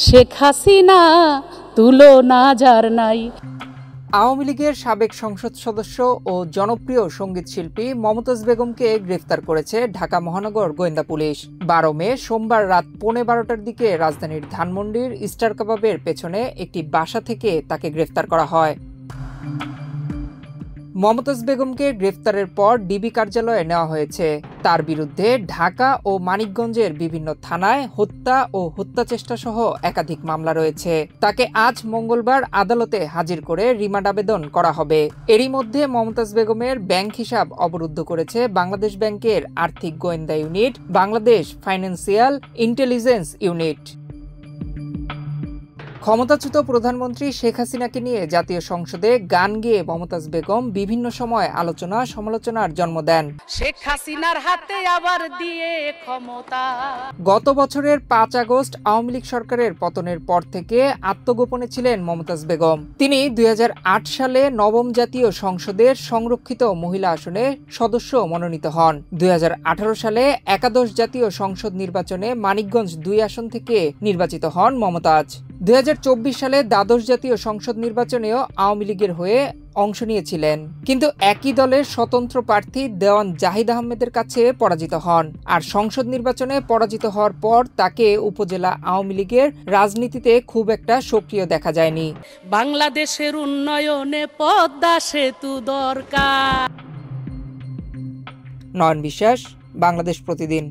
শেখ হাসিনা তুলনা যার নাই। আওয়ামী লীগের সাবেক সংসদ সদস্য ও জনপ্রিয় সঙ্গীত শিল্পী মমতাজ বেগমকে গ্রেফতার করেছে ঢাকা মহানগর গোয়েন্দা পুলিশ। 12 মে সোমবার রাত 11:15টার দিকে রাজধানীর ধানমন্ডির স্টার কাবাবের পেছনে একটি বাসা থেকে তাকে গ্রেফতার করা হয়। মমতাজ বেগমকে গ্রেফতারের পর ডিবি কার্যালয়ে নেওয়া হয়েছে। তার বিরুদ্ধে ঢাকা ও মানিকগঞ্জের বিভিন্ন থানায় হত্যা ও হত্যাচেষ্টা সহ একাধিক মামলা রয়েছে। তাকে আজ মঙ্গলবার আদালতে হাজির করে রিমান্ড আবেদন করা হবে। এরই মধ্যে মমতাজ বেগমের ব্যাংক হিসাব অবরুদ্ধ করেছে বাংলাদেশ ব্যাংকের আর্থিক গোয়েন্দা unit, Bangladesh financial intelligence unit. ক্ষমতাচ্যুত প্রধানমন্ত্রী শেখ হাসিনাকে নিয়ে জাতীয় সংসদে গান গেয়ে মমতাজ বেগম বিভিন্ন সময় আলোচনা সমালোচনার জন্ম দেন। শেখ হাসিনার হাতে আবার দিয়ে ক্ষমতা। গত বছরের 5 আগস্ট আওয়ামী লীগ সরকারের পতনের পর থেকে আত্মগোপনে ছিলেন মমতাজ বেগম। তিনি 2008 সালে নবম জাতীয় সংসদের সংরক্ষিত মহিলা আসনে সদস্য মনোনীত হন। 2018 সালে একাদশ জাতীয় সংসদ নির্বাচনে মানিকগঞ্জ 2 আসন থেকে নির্বাচিত হন মমতাজ। 2024 সালে দ্বাদশ জাতীয় সংসদ নির্বাচনেও আওয়ামী লীগের হয়ে অংশ নিয়েছিলেন, কিন্তু একই দলের স্বতন্ত্র প্রার্থী দেওয়ান জাহিদ আহমেদের কাছে পরাজিত হন। আর সংসদ নির্বাচনে পরাজিত হওয়ার পর তাকে উপজেলা আওয়ামী লীগের রাজনীতিতে খুব একটা সক্রিয় দেখা যায়নি। বাংলাদেশের উন্নয়নে পদ্মা সেতু দরকার। নয়ন বিশ্বাস, বাংলাদেশ প্রতিদিন।